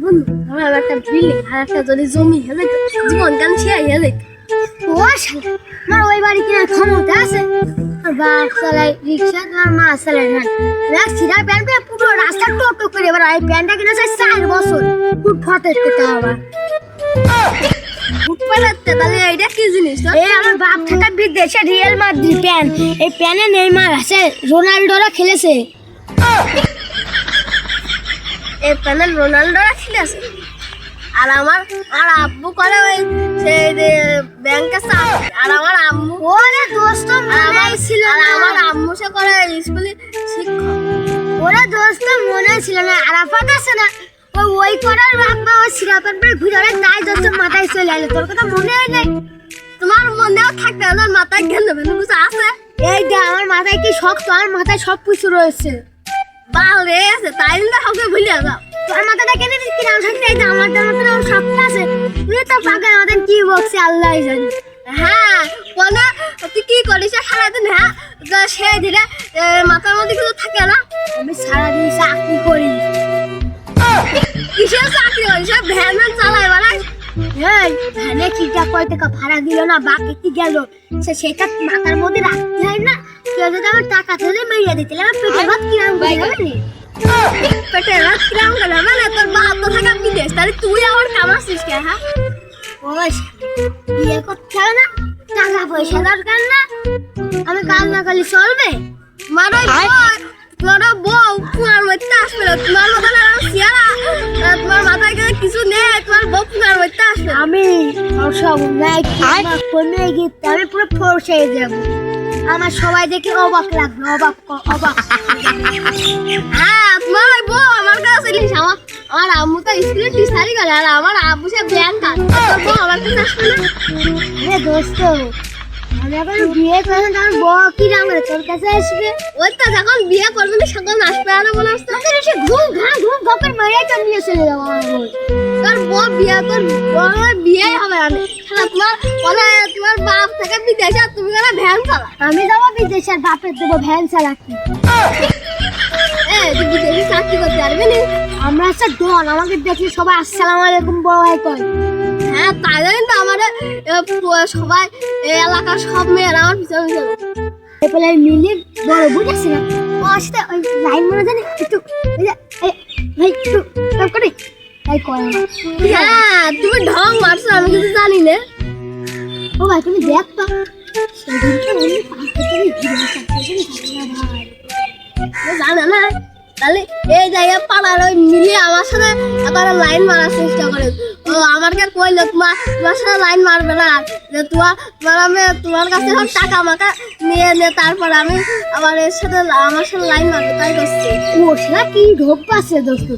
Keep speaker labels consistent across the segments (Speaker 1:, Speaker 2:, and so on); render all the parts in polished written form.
Speaker 1: বন্ধু আমার একটা বিল্ডিং আর একটা যদি জমি হেলে জীবন গান শেয়ার হেলে ও শালা আমার ওই বাড়ি কিনার ক্ষমতা আছে আর বাপ চালাই রিক্সা আর মা চালাই ভ্যান দেখ সিধা প্যান্ট পরে পুরো রাস্তা টোটো করে এবার এই প্যান্টটা কিনা চাই 4 বছর খুব ফটের কথা আবার ফুটপাতে তাহলে এইটা কি জিনিস এই আমার বাপ থাকা বিদেশে রিয়াল মাদ্রিদ প্যান এই প্যানে নেইমার আছে রোনাল্ডোরা খেলেছে এই প্যানে রোনাল্ডোরা খেলেছে আর আমার আব্বু করে ওই ব্যাংকে আর আমার আম্মু ওরে দোস্ত মনে ছিল না আমার আম্মু সে করে স্কুলে শিক্ষক ওরে দোস্ত মনে ছিল না আরাফাত আছে না ওই করার বাবা ওই সিরাপের পরে ঘুরে তাই দোস্ত মাথায় চলে এলো তোর কথা মনে হয় নাই তোমার মনেও থাকবে আমার মাথায় গেল কিছু আছে এই যে আমার মাথায় কি শক্ত আমার মাথায় সব কিছু রয়েছে বাল রে আছে তাই না কাউকে ভুলে যাও তোর মাথাটা কেন কি নাম থাকছে এই যে আমার মাথায় সব আছে তুই তো পাগল আমাদের কি বকছে আল্লাহই জানে হ্যাঁ কোনা তুই কি করিস সারাদিন হ্যাঁ সে ধীরে মাথার মধ্যে কিছু থাকে না আমি সারাদিন চাকরি করি কিসের চাকরি হয় সব ভ্যান চালায় বাড়াই এই ভ্যানে কিটা কয় টাকা ভাড়া দিল না বাকি কি গেল সেটা মাথার মধ্যে রাখতে হয় না কেউ যদি আমার টাকা তুলে মেরিয়ে দিতে আমার পেটে ভাত কিরাম করে হবে পেটে ভাত কিরাম করে মানে তোর বাপ তো থাকা বিদেশ তাহলে তুই আমার কামাচ্ছিস কে হ্যাঁ ওই বিয়ে করতে হবে না টাকা পয়সা দরকার না আমি কাল না করলে চলবে মারো তোমার বউ তোমার মধ্যে আসবে না তোমার মাথায় শিয়ারা তোমার মাথায় কিছু নেই তোমার বউ তোমার মধ্যে আসবে আমি সব ফোনে গিয়ে আমি পুরো ফোর্সে যাবো আমার সবাই দেখে অবাক লাগবে অবাক হ্যাঁ তোমার ওই বউ আমার কাছে লিস আমার আম্মু তো স্কুলে টিচারই করে আর আমার আব্বু সে ব্যাংক তোর বউ আমার কাছে আসবে না আরে দোস্ত আমি এখন বিয়ে করবো তখন বউ কি রাম করে তোর কাছে আসবে ওই তো যখন বিয়ে করবি না সকল আসবে আর মনে আসতে এসে ঘুম ঘপের মারে তো নিয়ে চলে যাবো আমার বউ তোর বউ বিয়ে তোর বউ বিয়ে হবে না তোমার বলে তোমার বাপ থেকে বিদেশে তুমি কেন ভ্যান চালা আমি যাবো বিদেশের বাপের দেবো ভ্যান চালাচ্ছি তুই বিদেশে চাকরি করতে পারবি না আমরা হচ্ছে ডন আমাকে দেখলে সবাই আসসালামু আলাইকুম বড় ভাই কয় হ্যাঁ তাই জানেন তো আমাদের সবাই এলাকার সব মেয়েরা আমার পিছনে পিছনে মিলে বড় বুঝেছি না ও আসতে ওই লাইন মনে জানি একটু ভাই একটু করে তাই কয় হ্যাঁ তুমি ঢং মারছো আমি কিছু জানি না ও ভাই তুমি দেখ তো জানা না তাহলে এই জায়গা পাড়ার ওই মিলে আমার সাথে আবার লাইন মারার চেষ্টা করে ও আমাকে কইলো তোমার সাথে লাইন মারবে না যে তোমার কাছে সব টাকা মাকা নিয়ে তারপর আমি আবার আমার সাথে লাইন মারবে তাই করছি ওসলা কি ঢোক পাচ্ছে দোস্ত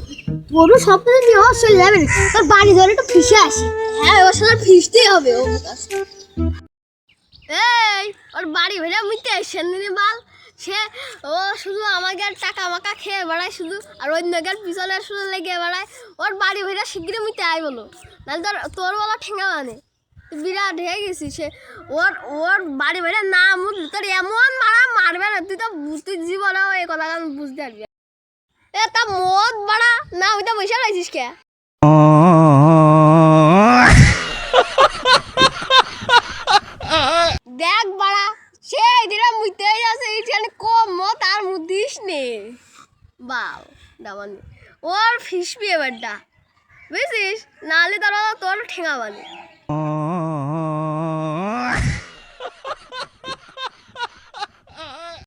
Speaker 1: পুরো সব কিছু নিয়ে চলে যাবে তোর বাড়ি ধরে একটু ফিসে আসি হ্যাঁ ওর সাথে ফিসতেই হবে ও এই ওর বাড়ি ভেড়া মুইতে সেদিনে বাল সে ও শুধু আমাকে টাকা মাকা খেয়ে বেড়ায় শুধু আর অন্য গের পিছনে শুধু লেগে বেড়ায় ওর বাড়ি ভেড়া শিগগিরি মুইতে আয় বলো নাহলে তোর বলা ঠেঙ্গা মানে বিরাট হয়ে গেছিস সে ওর বাড়ি ভেড়া না মুদলি তোর এমন মারবে না তুই জীবনেও এই কথা আমি বুঝতে পারবি তা মদ বাড়া না ওইটা বসে রয়েছিস কে দেখ বাড়া সেই দিনে মুইতে আছে এইখানে কম মত আর মুদিস নে বাও দাবানি ওর ফিসবি এবারটা বুঝছিস নাহলে তোর ঠেঙা বানি